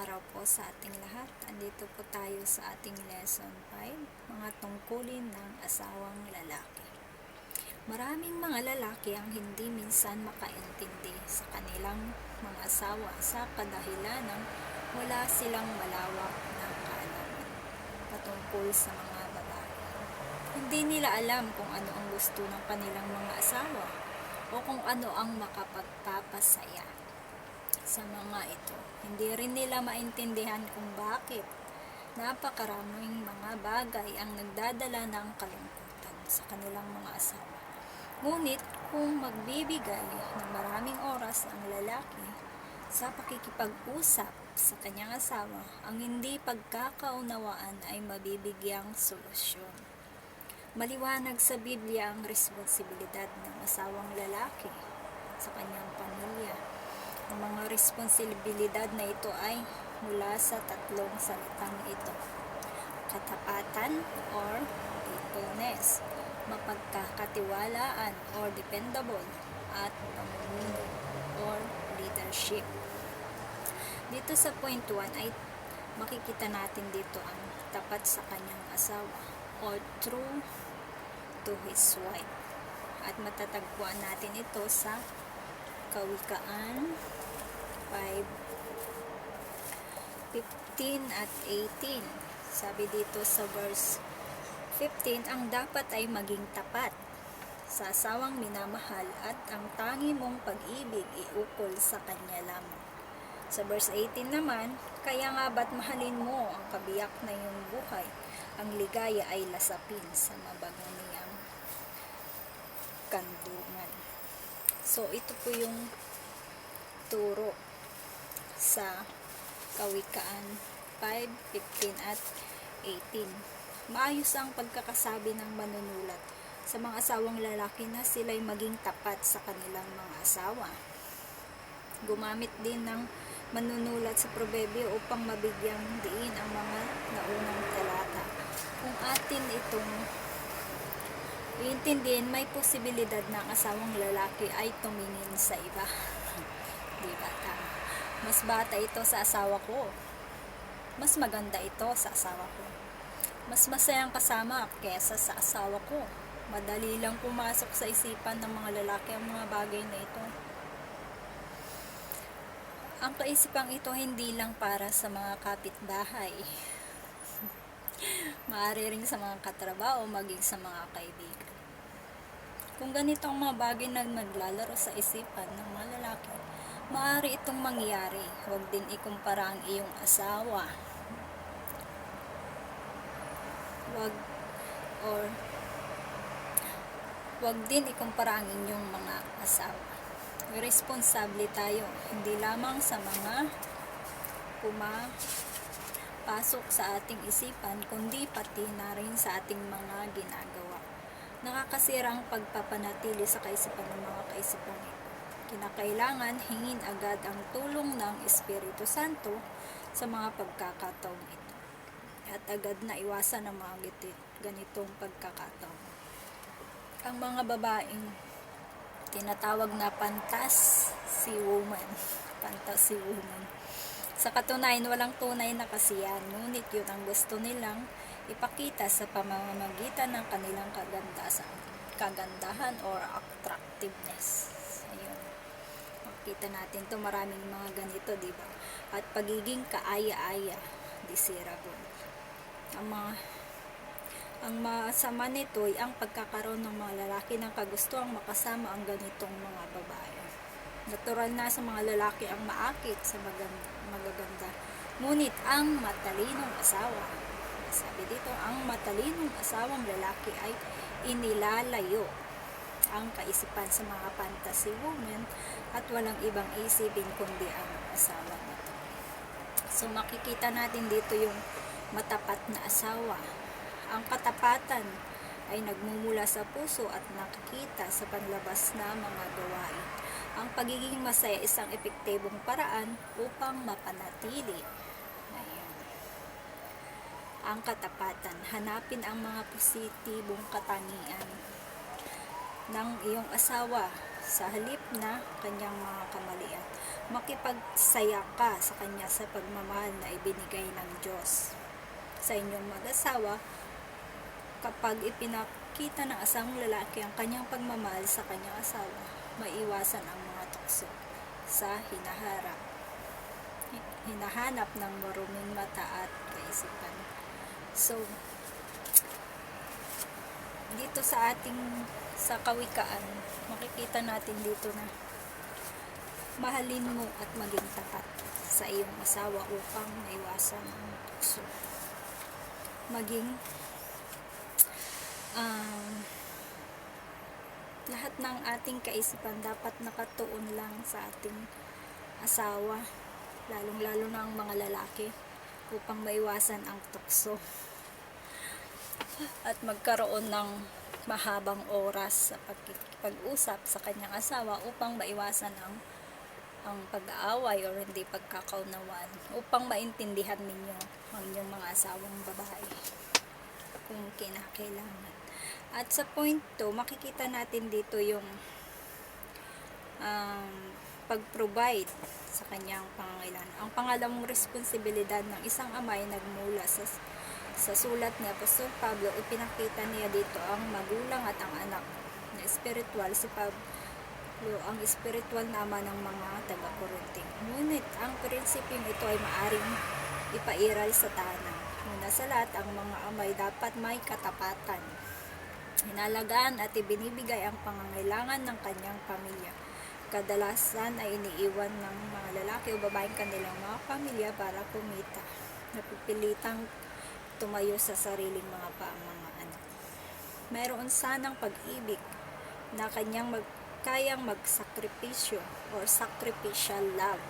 araw po sa ating lahat. Andito po tayo sa ating lesson 5, mga tungkulin ng asawang lalaki. Maraming mga lalaki ang hindi minsan makaintindi sa kanilang mga asawa sa kadahilan ng wala silang malawak na kaalaman patungkol sa mga babae. Hindi nila alam kung ano ang gusto ng kanilang mga asawa o kung ano ang makapagpapasaya sa mga ito. Hindi rin nila maintindihan kung bakit napakaraming mga bagay ang nagdadala ng kalungkutan sa kanilang mga asawa. Ngunit kung magbibigay ng maraming oras ang lalaki sa pakikipag-usap sa kanyang asawa, ang hindi pagkakaunawaan ay mabibigyang solusyon. Maliwanag sa Biblia ang responsibilidad ng asawang lalaki sa kanyang pamilya. Ang mga responsibilidad na ito ay mula sa tatlong salitang ito: katapatan or faithfulness, mapagkakatiwalaan or dependable, at pamumuno or leadership. Dito sa point 1 ay makikita natin dito ang tapat sa kanyang asawa or true to his wife. At matatagpuan natin ito sa Kawikaan 5:15 at 18. Sabi dito sa verse 15, ang dapat ay maging tapat sa asawang minamahal at ang tangi mong pag-ibig iukol sa kanya lamang. Sa verse 18 naman, kaya nga ba't mahalin mo ang kabiyak na iyong buhay, ang ligaya ay lasapin sa mabagang niyang kandungan. So, ito po yung turo sa Kawikaan 5:15 at 18. Maayos ang pagkakasabi ng manunulat sa mga asawang lalaki na sila'y maging tapat sa kanilang mga asawa. Gumamit din ng manunulat sa proberbio upang mabigyang diin ang mga naunang talata. Kung atin itong iintindihin, may posibilidad na ang asawang lalaki ay tumingin sa iba. Diba? Tama. Mas bata ito sa asawa ko. Mas maganda ito sa asawa ko. Mas masayang kasama kesa sa asawa ko. Madali lang pumasok sa isipan ng mga lalaki ang mga bagay na ito. Ang kaisipang ito hindi lang para sa mga kapitbahay. Maaari rin sa mga katrabaho, maging sa mga kaibigan. Kung ganito ang mga bagay na naglalaro sa isipan ng mga lalaki, maaari itong mangyari. Huwag din ikumpara ang iyong asawa. Huwag din ikumpara ang inyong mga asawa. Responsable tayo, hindi lamang sa mga pumapasok sa ating isipan, kundi pati na rin sa ating mga ginagawa. Nakakasira ang pagpapanatili sa kaisipan ng mga kaisipan ito. Kinakailangan hingin agad ang tulong ng Espiritu Santo sa mga pagkakataong ito. At agad na iwasan ang mga ganitong pagkakataon. Ang mga babaeng tinatawag na fantasy woman. Sa katunayan, walang tunay na kasiyahan, ngunit yun ang gusto nilang ipakita sa pamamagitan ng kanilang kagandahan or attractiveness. Ayun. Makita natin to, maraming mga ganito, diba? At pagiging kaaya-aya, desirable. Ang masama nito ay ang pagkakaroon ng mga lalaki ng kagustuhang makasama ang ganitong mga babae. Natural na sa mga lalaki ang maakit sa magaganda. Ngunit ang matalinong asawa, sabi dito, ang matalinong asawang lalaki ay inilalayo ang kaisipan sa mga fantasy woman at walang ibang isipin kundi ang asawa nito. So makikita natin dito yung matapat na asawa. Ang katapatan ay nagmumula sa puso at nakikita sa panlabas na mga gawain. Ang pagiging masaya isang epektibong paraan upang mapanatili. Ayan. Ang katapatan, hanapin ang mga positibong katangian ng iyong asawa sa halip na kanyang mga kamalian. makipagsaya ka sa kanya sa pagmamahal na ibinigay ng Diyos sa inyong mag-asawa. Kapag ipinakita ng asawang lalaki ang kanyang pagmamahal sa kanyang asawa, maiwasan ang mga tukso sa hinahanap ng maruming mata at kaisipan. So, dito sa kawikaan, makikita natin dito na mahalin mo at maging tapat sa iyong asawa upang maiwasan ang tukso. Maging lahat ng ating kaisipan dapat nakatuon lang sa ating asawa, lalong-lalo na ang mga lalaki, upang maiwasan ang tukso at magkaroon ng mahabang oras sa pag-usap sa kanyang asawa upang maiwasan ang pag-aaway o hindi pagkakaunawaan, upang maintindihan ninyo ang inyong mga asawang babae kung kinakailangan. At sa point 2, makikita natin dito yung pag-provide sa kanyang pangangailangan. Ang pangalawang responsibilidad ng isang ama ay nagmula sa sulat ni Apostol Pablo. Ipinakita niya dito ang magulang at ang anak na espiritual. Si Pablo ang espiritual na ama ng mga taga-Korinto. Ngunit ang prinsipyong ito ay maaring ipairal sa tahanan. Una sa lahat, ang mga amay dapat may katapatan, hinalagaan at ibinibigay ang pangangailangan ng kanyang pamilya. Kadalasan ay iniiwan ng mga lalaki o babaeng kanilang mga pamilya para kumita. Napipilitang tumayo sa sariling mga paa ang mga anak. Mayroon sanang pag-ibig na kayang magsakripisyo or sacrificial love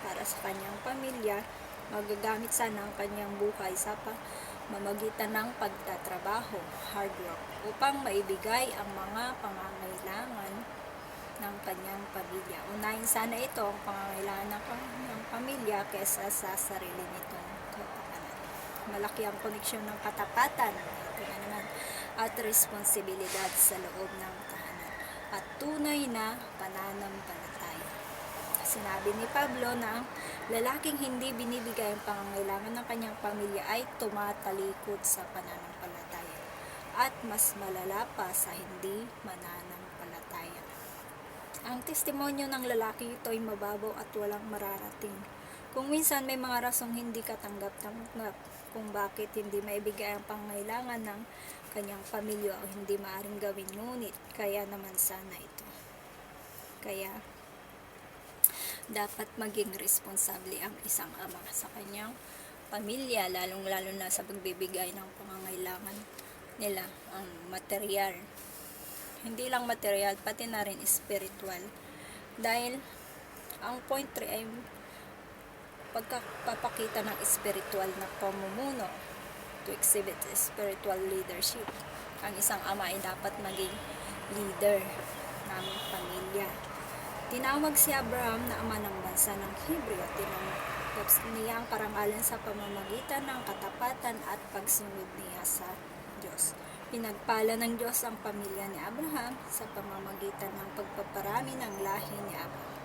para sa kanyang pamilya. Magagamit sana ang kanyang buhay sa pamamagitan ng pagtatrabaho, hard work, upang maibigay ang mga pangangailangan ng kanyang pamilya. Unahin sana ito ang pangangailangan ng kanyang pamilya kaysa sa sarili nitong kapakanan. Malaki ang koneksyon ng katapatan at responsibilidad sa loob ng tahanan at tunay na pananampalataya. Sinabi ni Pablo na ang lalaking hindi binibigay ang pangangailangan ng kanyang pamilya ay tumatalikod sa pananampalataya at mas malala pa sa hindi mananampalataya. Ang testimonyo ng lalaki ito ay mababaw at walang mararating. Kung minsan may mga rasong hindi katanggap-tanggap kung bakit hindi maibigay ang pangangailangan ng kanyang pamilya o hindi maaring gawin, ngunit kaya naman sana ito. Kaya dapat maging responsable ang isang ama sa kanyang pamilya, lalong-lalo na sa pagbibigay ng pangangailangan nila, ang material. Hindi lang material, pati na rin spiritual. Dahil ang point 3 ay pagpapakita ng spiritual na pamumuno, to exhibit spiritual leadership. Ang isang ama ay dapat maging leader ng pamilya. Tinawag si Abraham na ama ng bansa ng Hebreo. Tinanggap niya ang karangalan sa pamamagitan ng katapatan at pagsunod niya sa Diyos. Pinagpala ng Diyos ang pamilya ni Abraham sa pamamagitan ng pagpaparami ng lahi ni Abraham.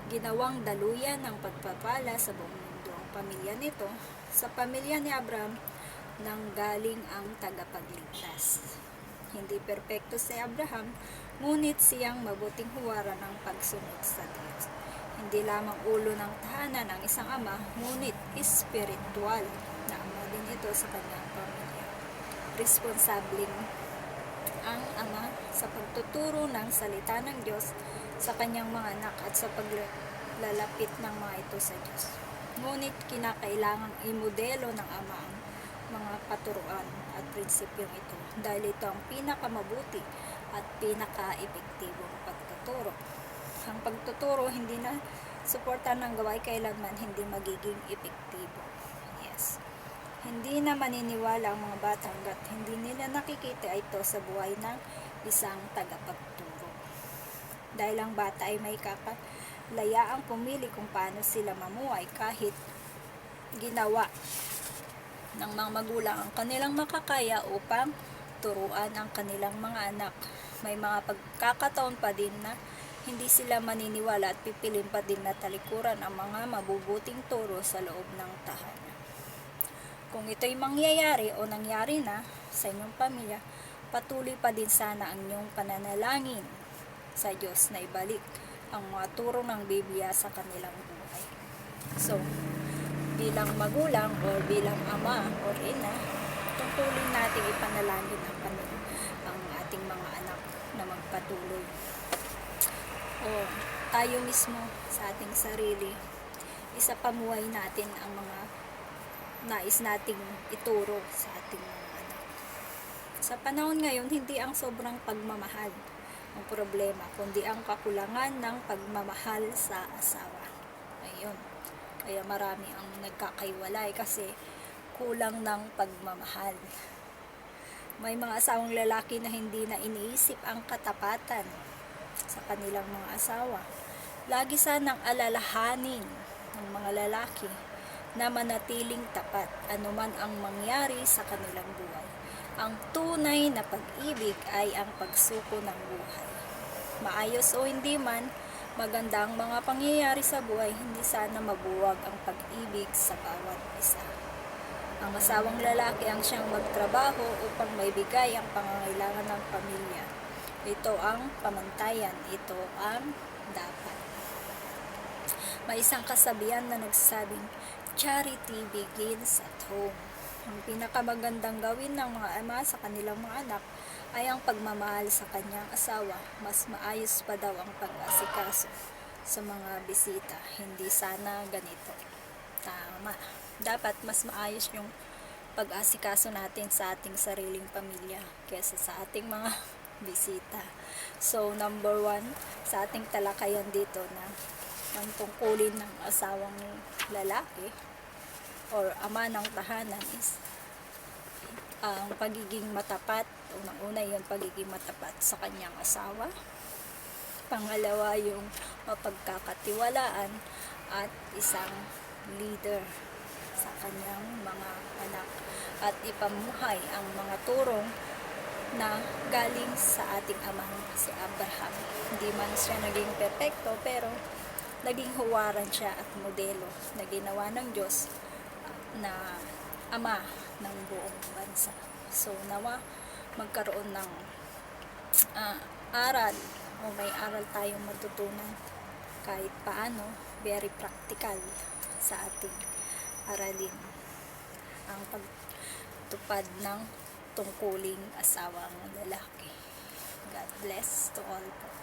Ginawang daluyan ng pagpapala sa buong mundo ang pamilya nito. Sa pamilya ni Abraham nanggaling ang tagapagligtas. Hindi perpekto si Abraham, ngunit siyang mabuting huwara ng pagsunod sa Diyos. Hindi lamang ulo ng tahanan ang isang ama, ngunit espiritual na ama din ito sa kanyang pamilya. Responsabling ang ama sa pagtuturo ng salita ng Diyos sa kanyang mga anak at sa paglalapit ng mga ito sa Diyos. Ngunit kinakailangang imodelo ng ama ang mga paturuan at prinsipyong ito dahil ito ang pinakamabuti at pinaka-epektibong pagtuturo. Ang pagtuturo hindi na suportahan ng gawain kailanman hindi magiging epektibo. Yes. Hindi na maniniwala ang mga bata hanggat hindi nila nakikita ito sa buhay ng isang tagapagturo. Dahil ang bata ay may kakalayaang pumili kung paano sila mamuhay kahit ginawa ng mga magulang ang kanilang makakaya upang turuan ang kanilang mga anak. May mga pagkakataon pa din na hindi sila maniniwala at pipilin pa din na talikuran ang mga mabubuting turo sa loob ng tahanan. Kung ito'y mangyayari o nangyari na sa inyong pamilya, patuloy pa din sana ang inyong pananalangin sa Diyos na ibalik ang mga turo ng Biblia sa kanilang buhay. So, bilang magulang o bilang ama o ina, tungkulin natin ipanalangin ang ating mga anak na magpatuloy. O tayo mismo sa ating sarili, isa pamuhay natin ang mga nais nating ituro sa ating mga anak. Sa panahon ngayon, hindi ang sobrang pagmamahal ang problema, kundi ang kakulangan ng pagmamahal sa asawa. Ayun. Kaya marami ang nagkakaiwalay kasi kulang ng pagmamahal. May mga asawang lalaki na hindi na iniisip ang katapatan sa kanilang mga asawa. Lagi sanang alalahanin ng mga lalaki na manatiling tapat anuman ang mangyari sa kanilang buhay. Ang tunay na pag-ibig ay ang pagsuko ng buhay. Maayos o hindi man, maganda ang mga pangyayari sa buhay, hindi sana mabuwag ang pag-ibig sa bawat isa. Ang asawang lalaki ang siyang magtrabaho upang maibigay ang pangangailangan ng pamilya. Ito ang pamantayan, ito ang dapat. May isang kasabihan na nagsasabing, charity begins at home. Ang pinakamagandang gawin ng mga ama sa kanilang mga anak ay ang pagmamahal sa kanyang asawa. Mas maayos pa daw ang pag-asikaso sa mga bisita. Hindi sana ganito. Tama. Dapat mas maayos yung pag-asikaso natin sa ating sariling pamilya kaysa sa ating mga bisita. So, number 1 sa ating talakayan dito na ang tungkulin ng asawang lalaki or ama ng tahanan is ang pagiging matapat. Unang-una yung pagiging matapat sa kanyang asawa. Pangalawa yung mapagkakatiwalaan at isang leader sa kanyang mga anak at ipamuhay ang mga turong na galing sa ating amang si Abraham. Hindi man siya naging perpekto, pero naging huwaran siya at modelo na ginawa ng Diyos na ama ng buong bansa. So, nawa magkaroon ng aral o may aral tayong matutunan kahit paano, very practical sa ating aralin ang pagtupad ng tungkuling asawang lalaki. God bless to all po.